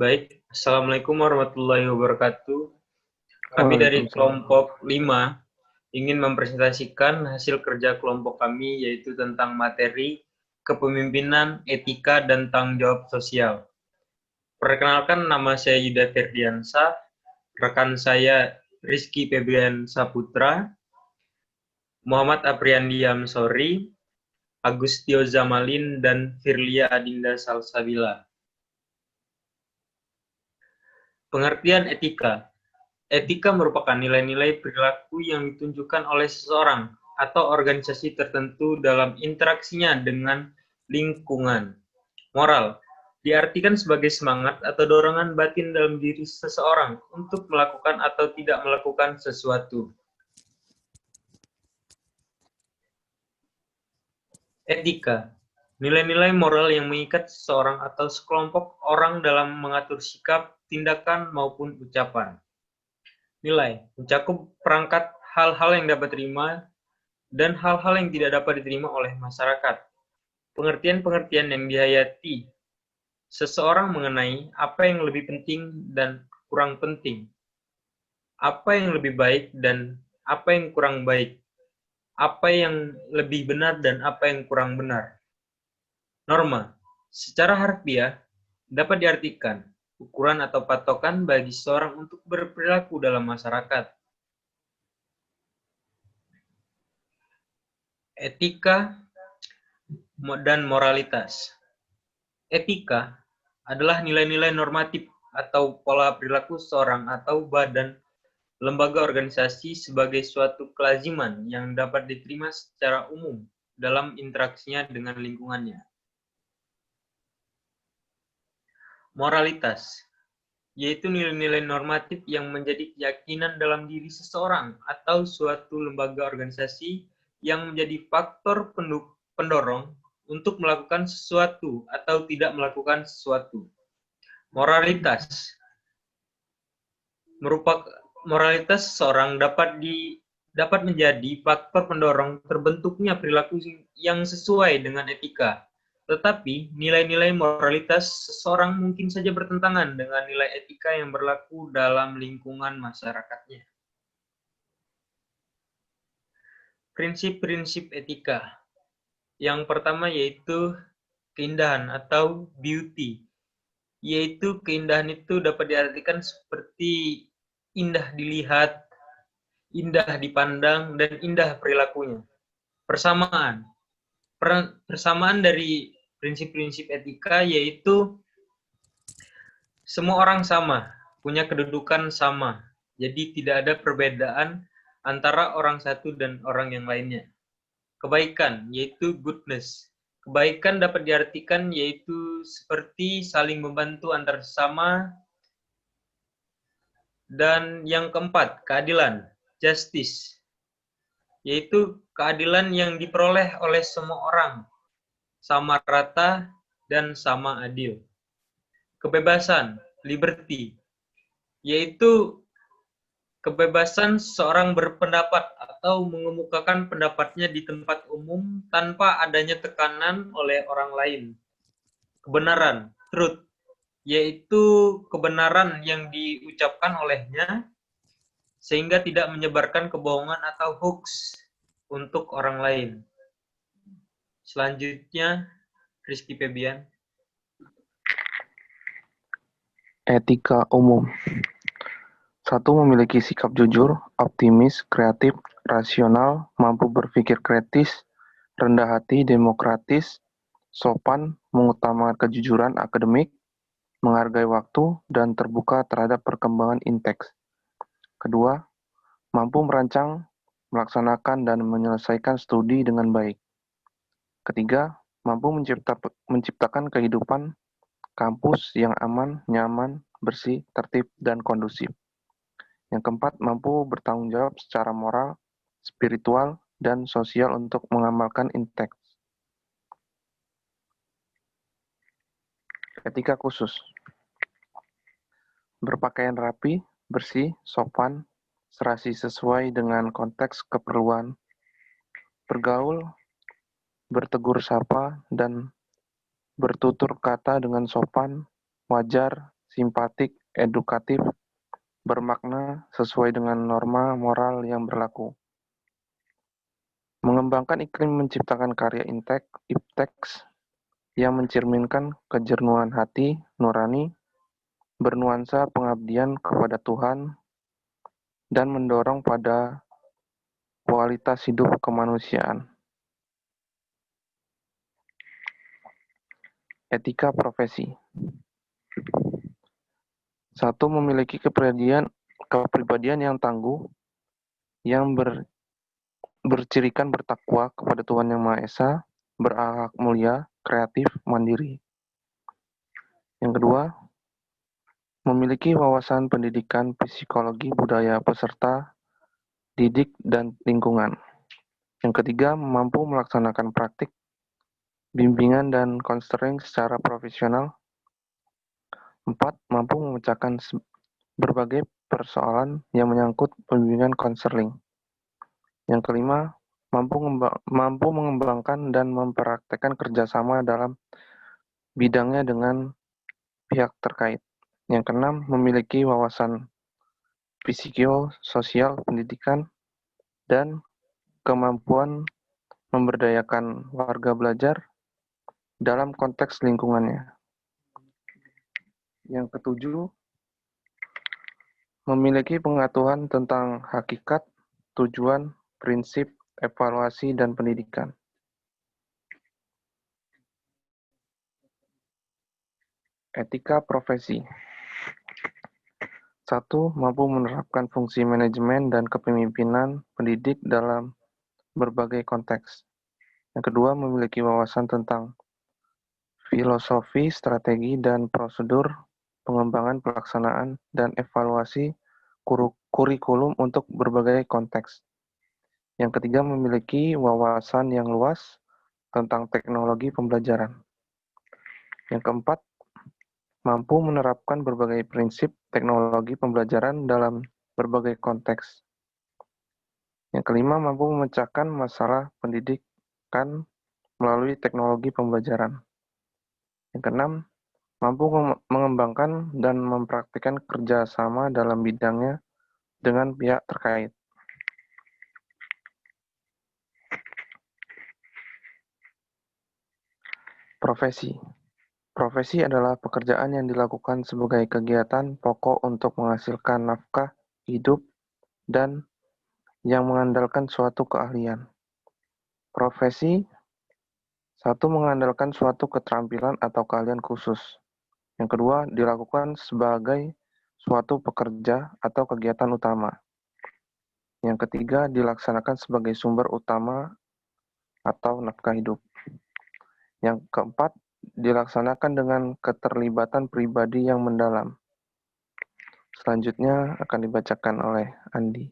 Baik, Assalamualaikum warahmatullahi wabarakatuh. Kami dari Waalaikumsalam. kelompok 5 ingin mempresentasikan hasil kerja kelompok kami, yaitu tentang materi kepemimpinan, etika, dan tanggung jawab sosial. Perkenalkan, nama saya Yuda Ferdiansa, rekan saya Rizky Febrian Saputra, Muhammad Apriandi Amsori, Agustio Zamalin, dan Firlia Adinda Salsabila. Pengertian etika. Etika merupakan nilai-nilai perilaku yang ditunjukkan oleh seseorang atau organisasi tertentu dalam interaksinya dengan lingkungan. Moral diartikan sebagai semangat atau dorongan batin dalam diri seseorang untuk melakukan atau tidak melakukan sesuatu. Etika, nilai-nilai moral yang mengikat seseorang atau sekelompok orang dalam mengatur sikap, tindakan, maupun ucapan. Nilai mencakup perangkat hal-hal yang dapat diterima dan hal-hal yang tidak dapat diterima oleh masyarakat. Pengertian-pengertian yang dihayati seseorang mengenai apa yang lebih penting dan kurang penting, apa yang lebih baik dan apa yang kurang baik, apa yang lebih benar dan apa yang kurang benar. Norma, secara harfiah, dapat diartikan ukuran atau patokan bagi seseorang untuk berperilaku dalam masyarakat. Etika dan moralitas. Etika adalah nilai-nilai normatif atau pola perilaku seorang atau badan, lembaga organisasi sebagai suatu kelaziman yang dapat diterima secara umum dalam interaksinya dengan lingkungannya. Moralitas, yaitu nilai-nilai normatif yang menjadi keyakinan dalam diri seseorang atau suatu lembaga organisasi yang menjadi faktor pendorong untuk melakukan sesuatu atau tidak melakukan sesuatu. Moralitas seseorang dapat menjadi faktor pendorong terbentuknya perilaku yang sesuai dengan etika. Tetapi nilai-nilai moralitas seseorang mungkin saja bertentangan dengan nilai etika yang berlaku dalam lingkungan masyarakatnya. Prinsip-prinsip etika. Yang pertama yaitu keindahan atau beauty. Yaitu keindahan itu dapat diartikan seperti indah dilihat, indah dipandang, dan indah perilakunya. Persamaan. Persamaan dari prinsip-prinsip etika yaitu semua orang sama, punya kedudukan sama. Jadi tidak ada perbedaan antara orang satu dan orang yang lainnya. Kebaikan, yaitu goodness. Kebaikan dapat diartikan yaitu seperti saling membantu antar sesama. Dan yang keempat, keadilan, justice, yaitu keadilan yang diperoleh oleh semua orang, sama rata dan sama adil. Kebebasan, liberty, yaitu kebebasan seorang berpendapat atau mengemukakan pendapatnya di tempat umum tanpa adanya tekanan oleh orang lain. Kebenaran, truth, yaitu kebenaran yang diucapkan olehnya sehingga tidak menyebarkan kebohongan atau hoax untuk orang lain. Selanjutnya, Rizky Febian. Etika umum. 1. Memiliki sikap jujur, optimis, kreatif, rasional, mampu berpikir kritis, rendah hati, demokratis, sopan, mengutamakan kejujuran akademik, menghargai waktu, dan terbuka terhadap perkembangan inteks. 2. Mampu merancang, melaksanakan, dan menyelesaikan studi dengan baik. 3. Mampu menciptakan kehidupan kampus yang aman, nyaman, bersih, tertib, dan kondusif. Yang keempat, mampu bertanggung jawab secara moral, spiritual, dan sosial untuk mengamalkan inteks. Etika khusus. Berpakaian rapi, bersih, sopan, serasi sesuai dengan konteks keperluan, bergaul, bertegur sapa, dan bertutur kata dengan sopan, wajar, simpatik, edukatif, bermakna, sesuai dengan norma moral yang berlaku. Mengembangkan iklim menciptakan karya ipteks yang mencerminkan kejernuhan hati nurani, bernuansa pengabdian kepada Tuhan, dan mendorong pada kualitas hidup kemanusiaan. Etika profesi. 1. Memiliki kepribadian yang tangguh, yang bercirikan bertakwa kepada Tuhan Yang Maha Esa, berakhlak mulia, kreatif, mandiri. Yang kedua, memiliki wawasan pendidikan, psikologi, budaya peserta didik, dan lingkungan. Yang ketiga, mampu melaksanakan praktik, bimbingan, dan konseling secara profesional. 4. Mampu memecahkan berbagai persoalan yang menyangkut pembimbingan konseling. Yang kelima, mampu mengembangkan dan mempraktekkan kerjasama dalam bidangnya dengan pihak terkait. Yang keenam, memiliki wawasan psikososial pendidikan dan kemampuan memberdayakan warga belajar dalam konteks lingkungannya. Yang ketujuh, memiliki pengetahuan tentang hakikat, tujuan, prinsip, evaluasi, dan pendidikan. Etika profesi. 1. Mampu menerapkan fungsi manajemen dan kepemimpinan pendidik dalam berbagai konteks. Yang kedua, memiliki wawasan tentang filosofi, strategi, dan prosedur pengembangan pelaksanaan dan evaluasi kurikulum untuk berbagai konteks. Yang ketiga, memiliki wawasan yang luas tentang teknologi pembelajaran. Yang keempat, mampu menerapkan berbagai prinsip teknologi pembelajaran dalam berbagai konteks. Yang kelima, mampu memecahkan masalah pendidikan melalui teknologi pembelajaran. Yang keenam, mampu mengembangkan dan mempraktikkan kerjasama dalam bidangnya dengan pihak terkait. Profesi. Profesi adalah pekerjaan yang dilakukan sebagai kegiatan pokok untuk menghasilkan nafkah hidup dan yang mengandalkan suatu keahlian. Profesi 1. Mengandalkan suatu keterampilan atau keahlian khusus. Yang kedua, dilakukan sebagai suatu pekerja atau kegiatan utama. Yang ketiga, dilaksanakan sebagai sumber utama atau nafkah hidup. Yang keempat, dilaksanakan dengan keterlibatan pribadi yang mendalam. Selanjutnya akan dibacakan oleh Andi.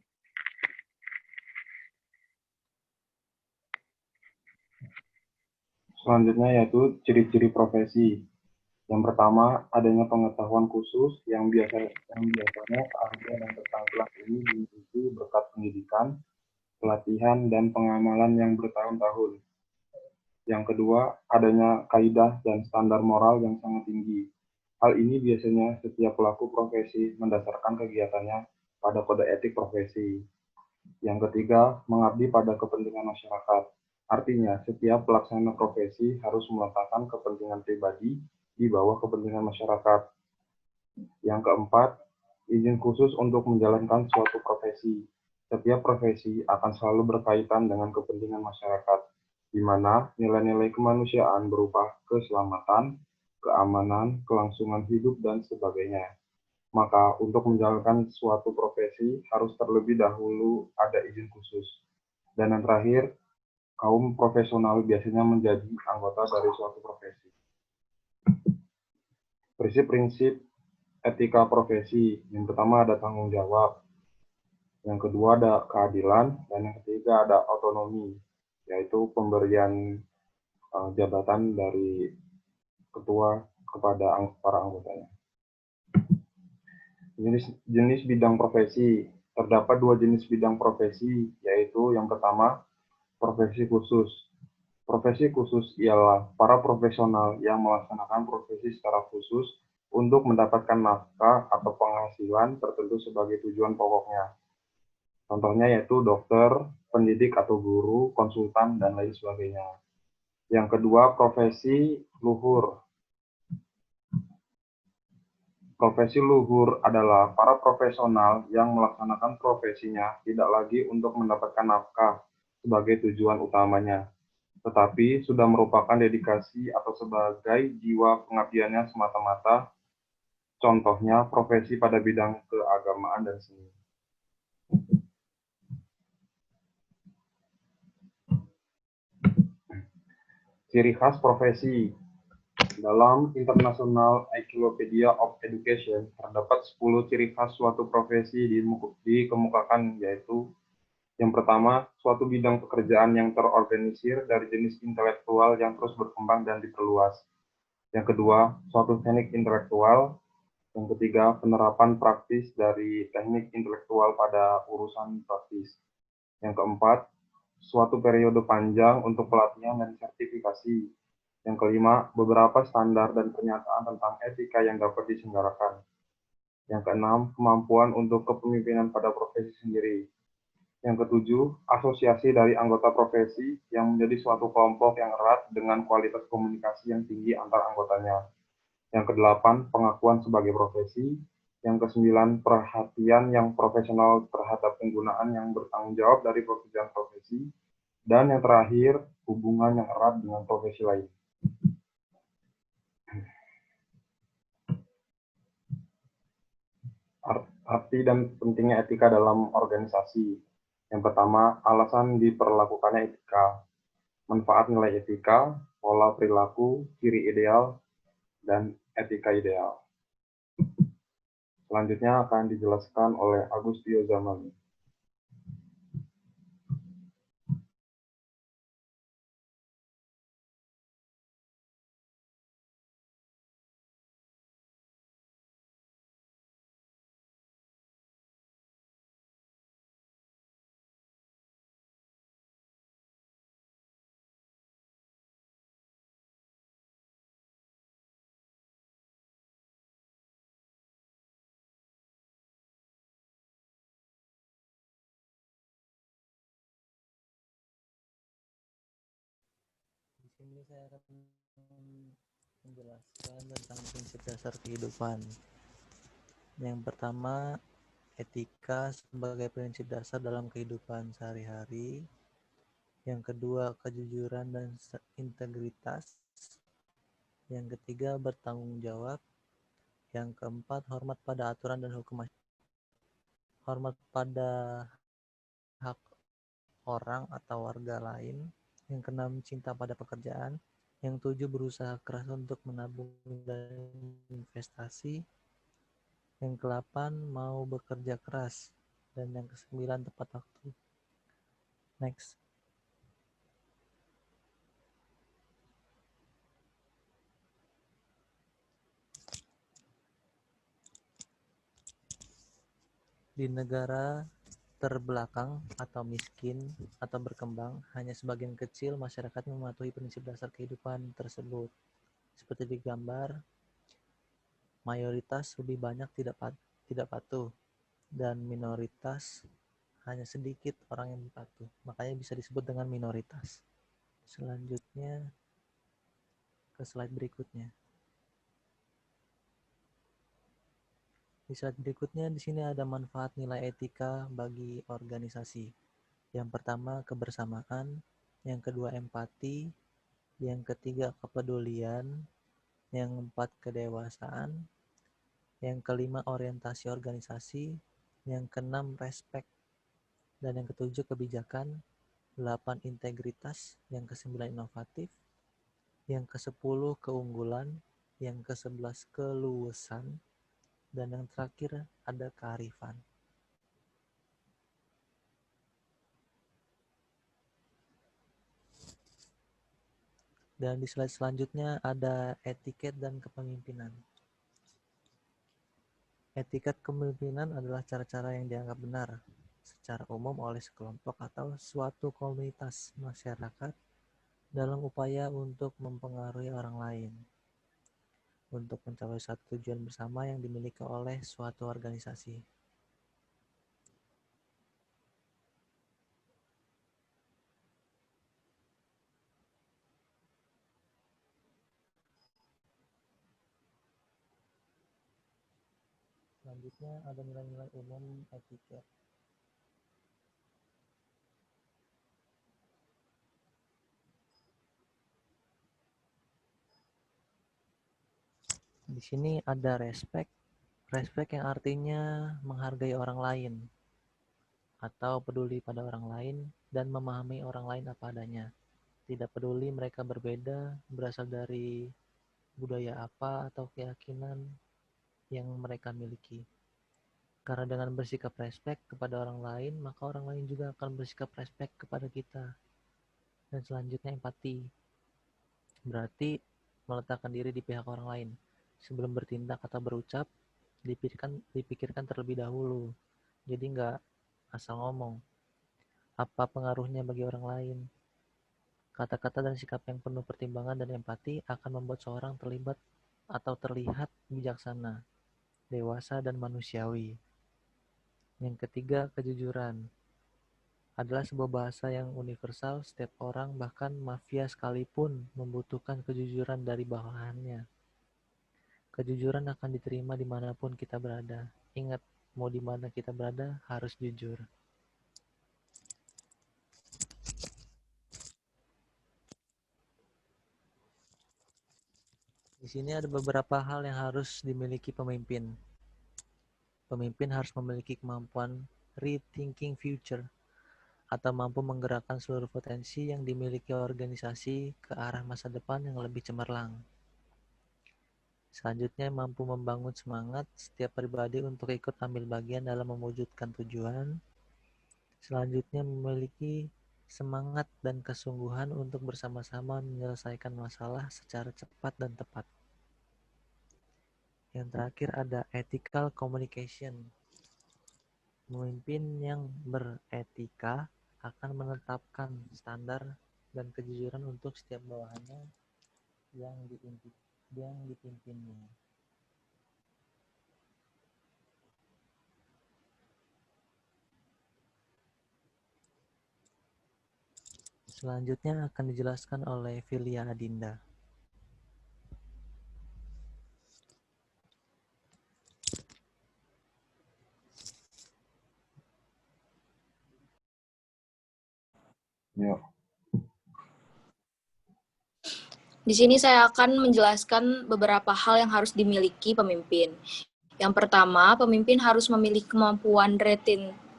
Selanjutnya yaitu ciri-ciri profesi. Yang pertama, adanya pengetahuan khusus yang biasanya keahlian dan keterampilan ini dimiliki berkat pendidikan, pelatihan, dan pengamalan yang bertahun-tahun. Yang kedua, adanya kaidah dan standar moral yang sangat tinggi. Hal ini biasanya setiap pelaku profesi mendasarkan kegiatannya pada kode etik profesi. Yang ketiga, mengabdi pada kepentingan masyarakat. Artinya, setiap pelaksana profesi harus meletakkan kepentingan pribadi di bawah kepentingan masyarakat. Yang keempat, izin khusus untuk menjalankan suatu profesi. Setiap profesi akan selalu berkaitan dengan kepentingan masyarakat, di mana nilai-nilai kemanusiaan berupa keselamatan, keamanan, kelangsungan hidup, dan sebagainya. Maka untuk menjalankan suatu profesi harus terlebih dahulu ada izin khusus. Dan yang terakhir, kaum profesional biasanya menjadi anggota dari suatu profesi. Prinsip-prinsip etika profesi. Yang pertama ada tanggung jawab. Yang kedua ada keadilan. Dan yang ketiga ada otonomi, yaitu pemberian jabatan dari ketua kepada para anggotanya. Jenis bidang profesi. Terdapat dua jenis bidang profesi, yaitu yang pertama, profesi khusus. Profesi khusus ialah para profesional yang melaksanakan profesi secara khusus untuk mendapatkan nafkah atau penghasilan tertentu sebagai tujuan pokoknya. Contohnya yaitu dokter, pendidik atau guru, konsultan, dan lain sebagainya. Yang kedua, profesi luhur. Profesi luhur adalah para profesional yang melaksanakan profesinya tidak lagi untuk mendapatkan nafkah sebagai tujuan utamanya, tetapi sudah merupakan dedikasi atau sebagai jiwa pengabdiannya semata-mata, contohnya profesi pada bidang keagamaan dan seni. Ciri khas profesi. Dalam International Encyclopedia of Education, terdapat 10 ciri khas suatu profesi dikemukakan, yaitu yang pertama, suatu bidang pekerjaan yang terorganisir dari jenis intelektual yang terus berkembang dan diperluas. Yang kedua, suatu teknik intelektual. Yang ketiga, penerapan praktis dari teknik intelektual pada urusan praktis. Yang keempat, suatu periode panjang untuk pelatihan dan sertifikasi. Yang kelima, beberapa standar dan pernyataan tentang etika yang dapat diselenggarakan. Yang keenam, kemampuan untuk kepemimpinan pada profesi sendiri. Yang ketujuh, asosiasi dari anggota profesi yang menjadi suatu kelompok yang erat dengan kualitas komunikasi yang tinggi antar anggotanya. Yang kedelapan, pengakuan sebagai profesi. Yang kesembilan, perhatian yang profesional terhadap penggunaan yang bertanggung jawab dari pekerjaan profesi. Dan yang terakhir, hubungan yang erat dengan profesi lain. Arti dan pentingnya etika dalam organisasi. Yang pertama, alasan diperlakukannya etika. Manfaat nilai etika, pola perilaku, ciri ideal, dan etika ideal. Selanjutnya akan dijelaskan oleh Agustio Zamani. Di sini saya akan menjelaskan tentang prinsip dasar kehidupan. Yang pertama, etika sebagai prinsip dasar dalam kehidupan sehari-hari. Yang kedua, kejujuran dan integritas. Yang ketiga, bertanggung jawab. Yang keempat, hormat pada aturan dan hukum masyarakat. Hormat pada hak orang atau warga lain. Yang keenam, cinta pada pekerjaan. Yang tujuh, berusaha keras untuk menabung dan investasi. Yang ke-8, mau bekerja keras. Dan yang ke-9, tepat waktu. Next. Di negara terbelakang atau miskin atau berkembang, hanya sebagian kecil masyarakat mematuhi prinsip dasar kehidupan tersebut. Seperti di gambar, mayoritas lebih banyak tidak patuh, dan minoritas hanya sedikit orang yang patuh. Makanya bisa disebut dengan minoritas. Selanjutnya ke slide berikutnya. Di slide berikutnya di sini ada manfaat nilai etika bagi organisasi. Yang pertama, kebersamaan. Yang kedua, empati. Yang ketiga, kepedulian. Yang keempat, kedewasaan. Yang kelima, orientasi organisasi. Yang keenam, respek. Dan yang ketujuh, kebijakan. 8, integritas. Yang ke-9, inovatif. Yang ke-10, keunggulan. Yang ke-11, keluasan. Dan yang terakhir ada kearifan. Dan di slide selanjutnya ada etiket dan kepemimpinan. Etiket kepemimpinan adalah cara-cara yang dianggap benar secara umum oleh sekelompok atau suatu komunitas masyarakat dalam upaya untuk mempengaruhi orang lain. untuk mencapai satu tujuan bersama yang dimiliki oleh suatu organisasi. Selanjutnya ada nilai-nilai umum etiket. Di sini ada respect yang artinya menghargai orang lain atau peduli pada orang lain dan memahami orang lain apa adanya. Tidak peduli mereka berbeda, berasal dari budaya apa atau keyakinan yang mereka miliki. Karena dengan bersikap respect kepada orang lain, maka orang lain juga akan bersikap respect kepada kita. Dan selanjutnya empati. Berarti meletakkan diri di pihak orang lain. Sebelum bertindak atau berucap, dipikirkan terlebih dahulu. Jadi nggak asal ngomong. Apa pengaruhnya bagi orang lain? Kata-kata dan sikap yang penuh pertimbangan dan empati akan membuat seorang terlibat atau terlihat bijaksana, dewasa, dan manusiawi. Yang ketiga, kejujuran. Adalah sebuah bahasa yang universal, setiap orang, bahkan mafia sekalipun, membutuhkan kejujuran dari bawahannya. Kejujuran akan diterima dimanapun kita berada. Ingat, mau dimana kita berada, harus jujur. Di sini ada beberapa hal yang harus dimiliki pemimpin. Pemimpin harus memiliki kemampuan rethinking future, atau mampu menggerakkan seluruh potensi yang dimiliki organisasi ke arah masa depan yang lebih cemerlang. Selanjutnya, mampu membangun semangat setiap pribadi untuk ikut ambil bagian dalam mewujudkan tujuan. Selanjutnya, memiliki semangat dan kesungguhan untuk bersama-sama menyelesaikan masalah secara cepat dan tepat. Yang terakhir ada ethical communication. Pemimpin yang beretika akan menetapkan standar dan kejujuran untuk setiap bawahannya yang dipimpinnya. Selanjutnya akan dijelaskan oleh Filia Adinda. Ya, Di sini saya akan menjelaskan beberapa hal yang harus dimiliki pemimpin. Yang pertama, pemimpin harus memiliki kemampuan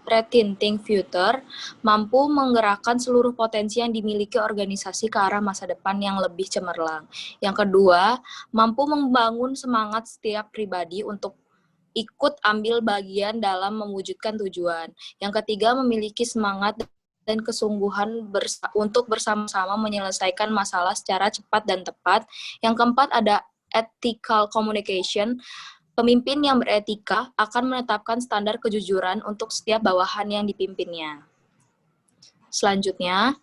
rethinking future, mampu menggerakkan seluruh potensi yang dimiliki organisasi ke arah masa depan yang lebih cemerlang. Yang kedua, mampu membangun semangat setiap pribadi untuk ikut ambil bagian dalam mewujudkan tujuan. Yang ketiga, memiliki semangat dan kesungguhan untuk bersama-sama menyelesaikan masalah secara cepat dan tepat. Yang keempat ada ethical communication. Pemimpin yang beretika akan menetapkan standar kejujuran untuk setiap bawahan yang dipimpinnya. Selanjutnya,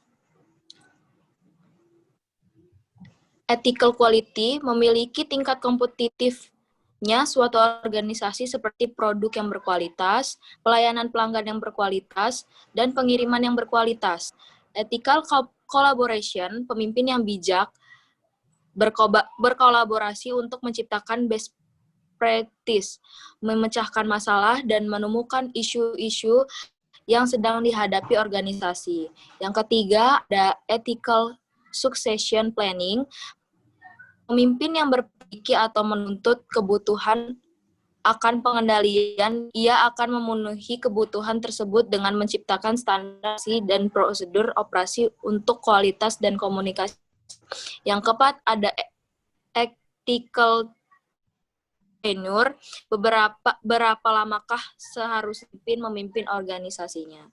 ethical quality memiliki tingkat kompetitifnya suatu organisasi seperti produk yang berkualitas, pelayanan pelanggan yang berkualitas, dan pengiriman yang berkualitas. Ethical collaboration, pemimpin yang bijak berkolaborasi untuk menciptakan best practice, memecahkan masalah dan menemukan isu-isu yang sedang dihadapi organisasi. Yang ketiga, ada ethical succession planning. Pemimpin yang berpikir atau menuntut kebutuhan akan pengendalian, ia akan memenuhi kebutuhan tersebut dengan menciptakan standar dan prosedur operasi untuk kualitas dan komunikasi. Yang keempat, ada ethical tenure, berapa lamakah seharusnya memimpin organisasinya.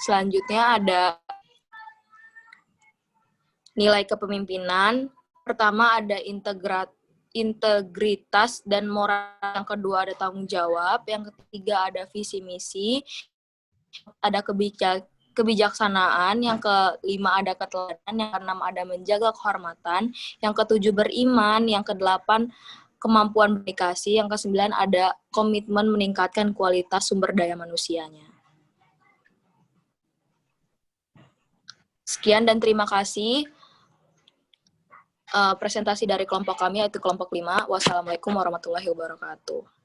Selanjutnya ada nilai kepemimpinan. Pertama ada integritas dan moral. Yang kedua ada tanggung jawab. Yang ketiga ada visi misi. Ada kebijaksanaan. Yang kelima ada keteladanan. Yang keenam ada menjaga kehormatan. Yang ketujuh beriman. Yang kedelapan kemampuan komunikasi. Yang ke-9 ada komitmen meningkatkan kualitas sumber daya manusianya. Sekian dan terima kasih presentasi dari kelompok kami, yaitu kelompok 5. Wassalamualaikum warahmatullahi wabarakatuh.